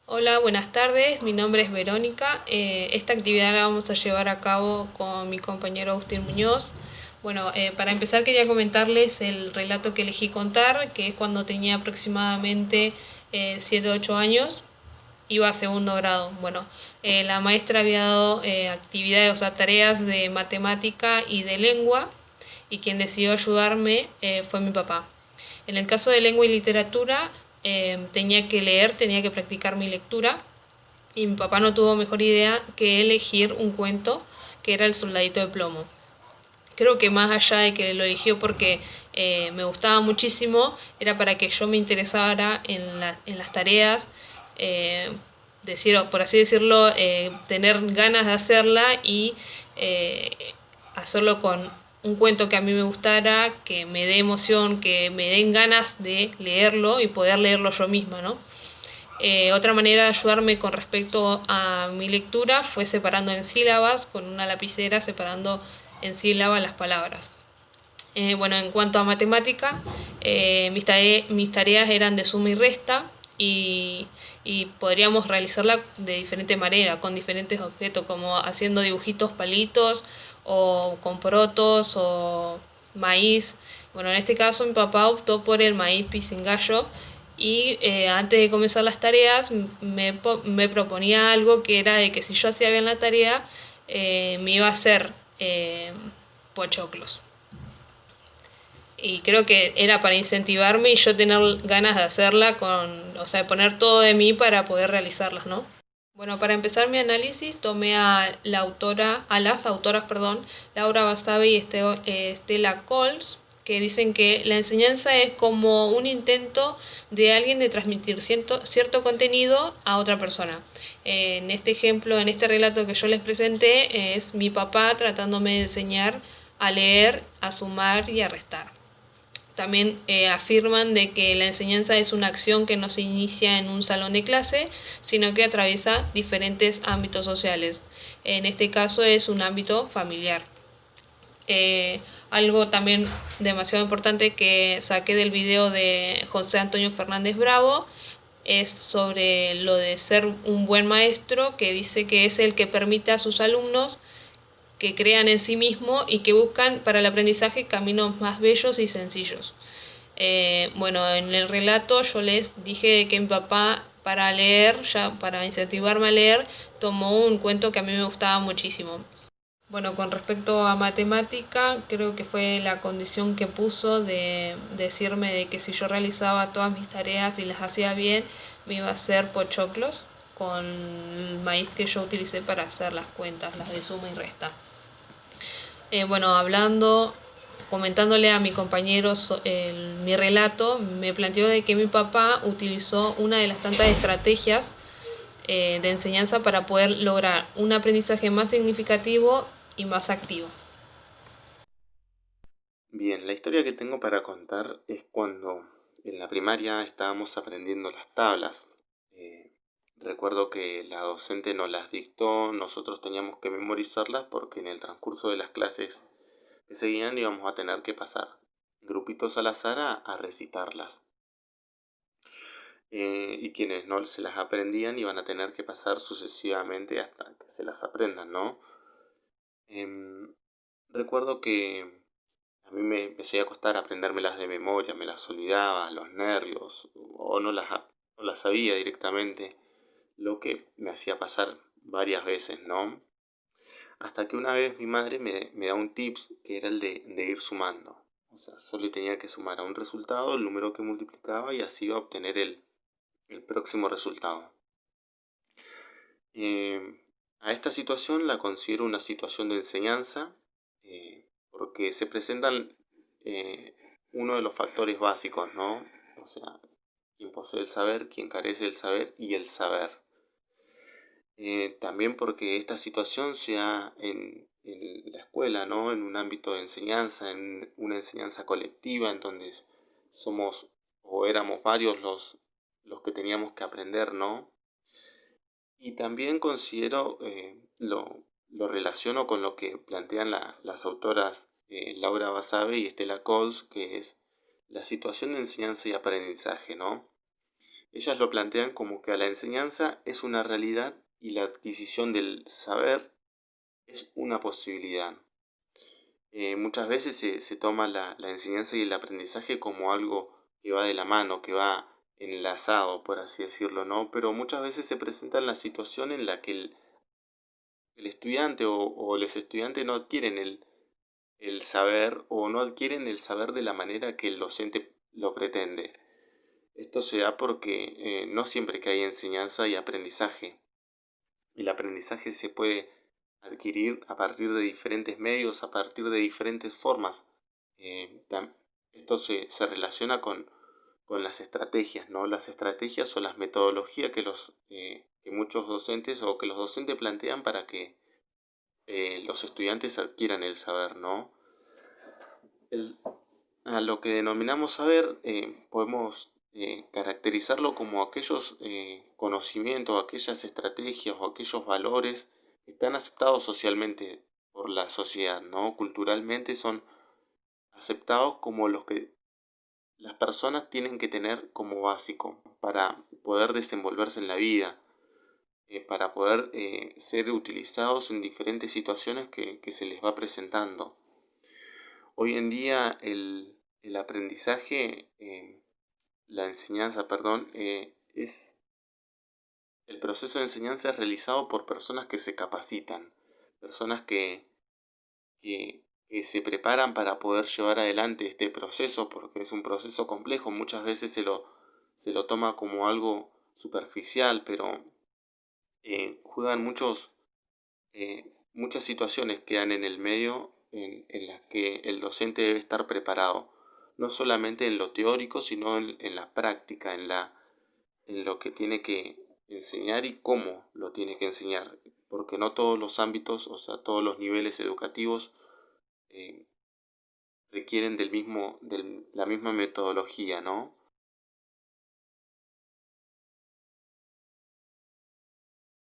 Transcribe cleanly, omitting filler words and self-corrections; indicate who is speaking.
Speaker 1: Hola, buenas tardes. Mi nombre es Verónica. Esta actividad la vamos a llevar a cabo con mi compañero Agustín Muñoz. Bueno, para empezar quería comentarles el relato que elegí contar, que es cuando tenía aproximadamente 7 o 8 años, iba a segundo grado. Bueno, la maestra había dado actividades, o sea, tareas de matemática y de lengua, y quien decidió ayudarme fue mi papá. En el caso de lengua y literatura, tenía que leer, tenía que practicar mi lectura, y mi papá no tuvo mejor idea que elegir un cuento que era El soldadito de plomo. Creo que más allá de que lo eligió porque me gustaba muchísimo, era para que yo me interesara en las tareas, eh, decir, por así decirlo, tener ganas de hacerla y eh, hacerlo con un cuento que a mí me gustara, que me dé emoción, que me den ganas de leerlo y poder leerlo yo misma, ¿no? Otra manera de ayudarme con respecto a mi lectura fue separando en sílabas, con una lapicera separando en sílabas las palabras. Bueno, en cuanto a matemática, mis tareas eran de suma y resta, y podríamos realizarla de diferente manera, con diferentes objetos, como haciendo dibujitos, palitos, o con porotos, o maíz. Bueno, en este caso mi papá optó por el maíz pisingallo, y antes de comenzar las tareas me proponía algo, que era de que si yo hacía bien la tarea, me iba a hacer pochoclos. Y creo que era para incentivarme y yo tener ganas de hacerla, o sea, poner todo de mí para poder realizarlas, ¿no? Bueno, para empezar mi análisis tomé a las autoras, perdón, Laura Basabe y Estela Coles, que dicen que la enseñanza es como un intento de alguien de transmitir cierto contenido a otra persona. En este ejemplo, en este relato que yo les presenté, es mi papá tratándome de enseñar a leer, a sumar y a restar. También afirman de que la enseñanza es una acción que no se inicia en un salón de clase, sino que atraviesa diferentes ámbitos sociales. En este caso es un ámbito familiar. Algo también demasiado importante que saqué del video de José Antonio Fernández Bravo es sobre lo de ser un buen maestro, que dice que es el que permite a sus alumnos que crean en sí mismos y que buscan para el aprendizaje caminos más bellos y sencillos. Bueno, en el relato yo les dije que mi papá, para leer, ya para incentivarme a leer, tomó un cuento que a mí me gustaba muchísimo. Bueno, con respecto a matemática, creo que fue la condición que puso de decirme de que si yo realizaba todas mis tareas y las hacía bien, me iba a hacer pochoclos con el maíz que yo utilicé para hacer las cuentas, las de suma y resta. Bueno, comentándole a mi compañero mi relato, me planteó de que mi papá utilizó una de las tantas estrategias de enseñanza para poder lograr un aprendizaje más significativo y más activo.
Speaker 2: Bien, la historia que tengo para contar es cuando en la primaria estábamos aprendiendo las tablas. Eh, Recuerdo que la docente nos las dictó, nosotros teníamos que memorizarlas porque en el transcurso de las clases que seguían íbamos a tener que pasar grupitos al azar a recitarlas. Y quienes no se las aprendían iban a tener que pasar sucesivamente hasta que se las aprendan, ¿no? Em, Recuerdo que a mí me empecé a costar aprendérmelas de memoria, me las olvidaba, los nervios, o no las sabía directamente, lo que me hacía pasar varias veces, ¿no? Hasta que una vez mi madre me da un tips que era el de ir sumando. O sea, yo le tenía que sumar a un resultado el número que multiplicaba y así iba a obtener el próximo resultado. Eh, a esta situación la considero una situación de enseñanza, porque se presentan eh, uno de los factores básicos, ¿no? O sea, quien posee el saber, quien carece del saber y el saber. También porque esta situación se da en la escuela, ¿no? En un ámbito de enseñanza, en una enseñanza colectiva, en donde somos o éramos varios los que teníamos que aprender, ¿no? Y también considero, lo relaciono con lo que plantean las autoras Laura Basabe y Estela Coles, que es la situación de enseñanza y aprendizaje, ¿no? ellas lo plantean como que la enseñanza es una realidad y la adquisición del saber es una posibilidad. Muchas veces se toma la enseñanza y el aprendizaje como algo que va de la mano, que va enlazado, por así decirlo, ¿no? Pero muchas veces se presenta la situación en la que el estudiante o los estudiantes no adquieren el saber o no adquieren el saber de la manera que el docente lo pretende. Esto se da porque no siempre que hay enseñanza hay aprendizaje. El aprendizaje se puede adquirir a partir de diferentes medios, a partir de diferentes formas. Esto se relaciona con las estrategias, ¿no? Las estrategias o las metodologías que muchos docentes o que los docentes plantean para que los estudiantes adquieran el saber, ¿no? El, a lo que denominamos saber, podemos caracterizarlo como aquellos conocimientos, aquellas estrategias o aquellos valores que están aceptados socialmente por la sociedad, ¿no? Culturalmente son aceptados como los que las personas tienen que tener como básico para poder desenvolverse en la vida, para poder ser utilizados en diferentes situaciones que se les va presentando. Hoy en día el aprendizaje, la enseñanza, perdón, el proceso de enseñanza es realizado por personas que se capacitan, personas que se preparan para poder llevar adelante este proceso, porque es un proceso complejo, muchas veces se lo toma como algo superficial, pero juegan muchas situaciones quedan en el medio en las que el docente debe estar preparado, no solamente en lo teórico, sino en la práctica, en lo que tiene que enseñar y cómo lo tiene que enseñar, porque no todos los ámbitos, o sea, todos los niveles educativos eh, requieren de la misma metodología, ¿no?